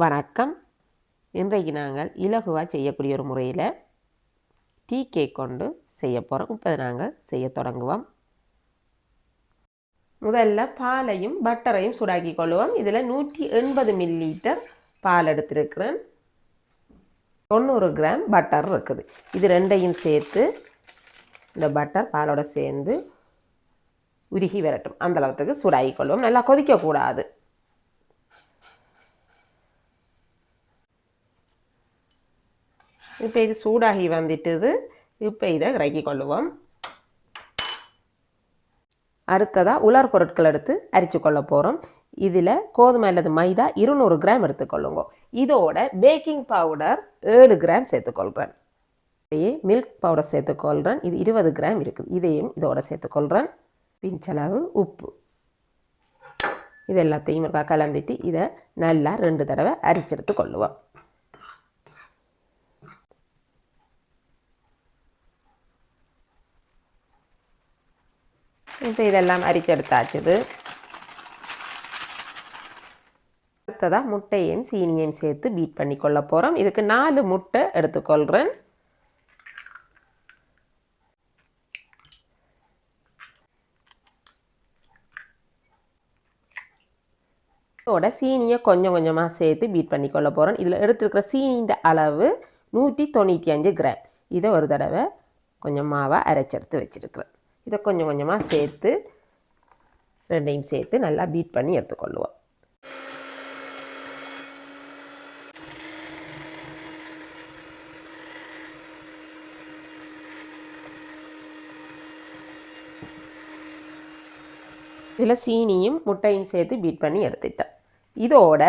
வணக்கம். இன்றைக்கு நாங்கள் இலகுவாக செய்யக்கூடிய ஒரு முறையில் டீ கேக் கொண்டு செய்ய போகிறோம். இப்போ நாங்கள் செய்ய தொடங்குவோம். முதல்ல பாலையும் பட்டரையும் சூடாக்கி கொள்வோம். இதில் 180 மில்லிலிட்டர் பால் எடுத்திருக்கிறேன். 90 கிராம் பட்டர் இருக்குது. இது ரெண்டையும் சேர்த்து இந்த பட்டர் பாலோட சேர்ந்து உருகி வரட்டும். அந்தளவுக்கு சூடாக்கி கொள்வோம். நல்லா கொதிக்கக்கூடாது. இப்போ இது சூடாகி வந்துட்டுது. இப்போ இதை இறக்கி கொள்ளுவோம். அடுத்ததாக உலர் பொருட்கள் எடுத்து அரிச்சு கொள்ள போகிறோம். இதில் கோதுமை அல்லது மைதா 200 கிராம் எடுத்துக்கொள்ளுங்க. இதோட பேக்கிங் பவுடர் 7 கிராம் சேர்த்துக்கொள்கிறேன். மில்க் பவுடர் சேர்த்துக்கொள்கிறேன். இது 20 கிராம் இருக்குது. இதையும் இதோட சேர்த்துக்கொள்கிறேன். பிஞ்சளவு உப்பு. இது எல்லாத்தையும் கலந்துட்டு இதை நல்லா 2 தடவை அரிச்செடுத்து கொள்ளுவோம். இப்போ இதெல்லாம் அரிச்செடுத்தாச்சுது. அடுத்ததாக முட்டையும் சீனியையும் சேர்த்து பீட் பண்ணி கொள்ள போகிறோம். இதுக்கு 4 முட்டை எடுத்துக்கொள்கிறேன். இதோட சீனியை கொஞ்சம் கொஞ்சமாக சேர்த்து பீட் பண்ணி கொள்ள போகிறோம். இதில் எடுத்துருக்கிற சீனியின் அளவு 195 கிராம். இதை ஒரு தடவை கொஞ்சம் மாவை அரைச்செடுத்து வச்சுருக்கிறேன். இதை கொஞ்சம் கொஞ்சமாக சேர்த்து ரெண்டையும் சேர்த்து நல்லா பீட் பண்ணி எடுத்துக்கொள்ளுவோம். இதில் சீனியும் முட்டையும் சேர்த்து பீட் பண்ணி எடுத்துட்டேன். இதோட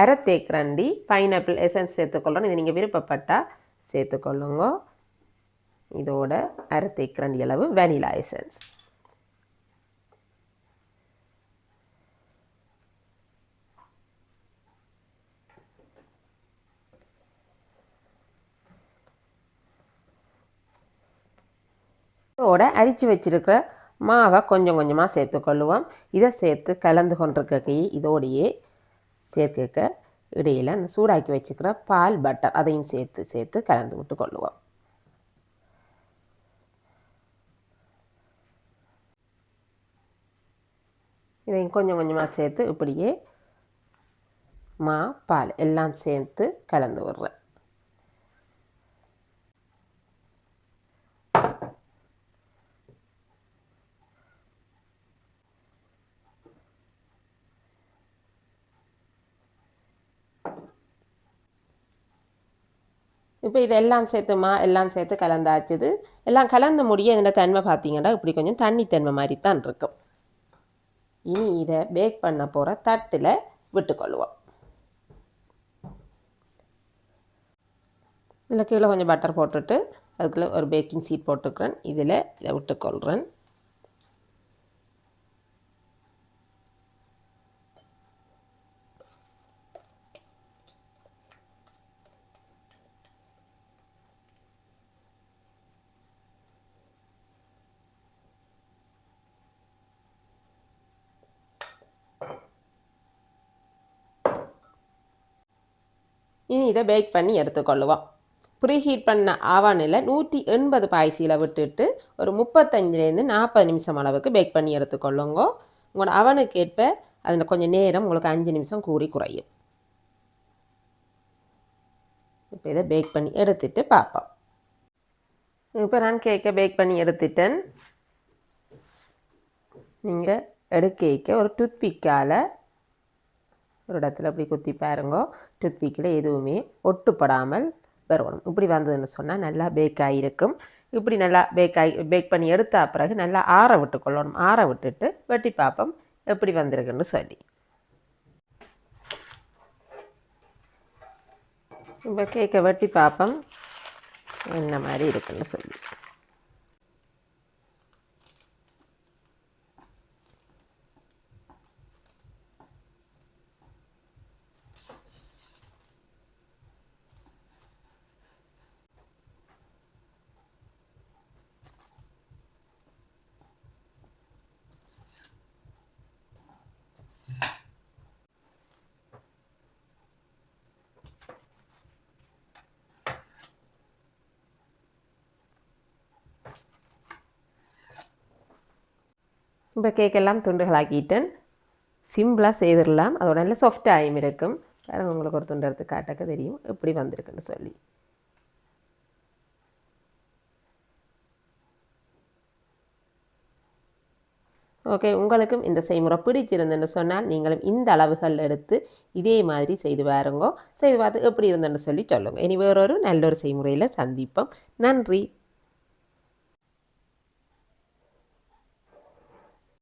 அரை தேக்கரண்டி பைனாப்பிள் எசன்ஸ் சேர்த்துக்கொள்கிறோம். இது நீங்கள் விருப்பப்பட்டால் சேர்த்துக்கொள்ளுங்க. இதோட அரை தேக்கரண்டி அளவு வெனிலா எசன்ஸ். இதோட அரிச்சு வச்சிருக்கிற மாவை கொஞ்சம் கொஞ்சமாக சேர்த்துக்கொள்ளுவோம். இதை சேர்த்து கலந்து கொண்டிருக்க இதோடையே சேர்க்க இடையில் அந்த சூடாக்கி வச்சுக்கிற பால் பட்டர் அதையும் சேர்த்து கலந்து விட்டு கொள்ளுவோம். இதையும் கொஞ்சம் கொஞ்சமாக சேர்த்து இப்படியே பால் எல்லாம் சேர்த்து கலந்து விடுறேன். இப்போ இதெல்லாம் எல்லாம் சேர்த்து கலந்தாச்சுது. எல்லாம் கலந்து முடிய இந்த தன்மை பார்த்தீங்கன்னா இப்படி கொஞ்சம் தண்ணித்தன்மை மாதிரி தான் இருக்கும். இனி இதை பேக் பண்ண போகிற தட்டில் விட்டுக்கொள்ளுவோம். இதில் கீழே கொஞ்சம் பட்டர் போட்டுட்டு அதுக்குள்ளே ஒரு பேக்கிங் சீட் போட்டுக்கிறேன். இதை விட்டுக்கொள்கிறேன். இனி இதை பேக் பண்ணி எடுத்துக்கொள்ளுவோம். ப்ரீஹீட் பண்ண ஆவானில் 180 பாய்சியில் விட்டுட்டு ஒரு 35லேருந்து 40 நிமிஷம் அளவுக்கு பேக் பண்ணி எடுத்துக்கொள்ளுங்க. உங்களோட அவனுக்கு ஏற்ப அதில் கொஞ்சம் நேரம் உங்களுக்கு 5 நிமிஷம் கூடி குறையும். இப்போ இதை பேக் பண்ணி எடுத்துட்டு பார்ப்போம். இப்போ நான் கேக்கை பேக் பண்ணி எடுத்துட்டேன். நீங்கள் எடுக்க ஒரு டூத்பிக்கால் ஒரு இடத்துல அப்படி குத்தி பாருங்க. டூத்பிக்கில் எதுவுமே ஒட்டுப்படாமல் வரணும். இப்படி வந்ததுன்னு சொன்னால் நல்லா பேக் ஆகிருக்கும். இப்படி நல்லா பேக் பண்ணி எடுத்த பிறகு நல்லா ஆற விட்டு கொள்ளணும். ஆற விட்டுட்டு வெட்டி பார்ப்போம் எப்படி வந்திருக்குன்னு சொல்லி. இப்போ கேக்கை வெட்டி பார்ப்போம் என்ன மாதிரி இருக்குன்னு சொல்லி. இப்போ கேக்கெல்லாம் துண்டுகளாக்கிட்டேன். சிம்பிளாக செய்திடலாம். அதோட நல்ல சாஃப்டாகவும் இருக்கும். பாருங்க, உங்களுக்கு ஒரு துண்டு எடுத்து காட்டக்க தெரியும் எப்படி வந்திருக்குன்னு சொல்லி. ஓகே, உங்களுக்கும் இந்த செய்முறை பிடிச்சிருந்துன்னு சொன்னால் நீங்களும் இந்த அளவுகள் எடுத்து இதே மாதிரி செய்து பாருங்கோ. செய்து பார்த்து எப்படி இருந்துன்னு சொல்லி சொல்லுங்கள். இனி வேறொரு நல்ல ஒரு செய்முறையில் சந்திப்போம். நன்றி.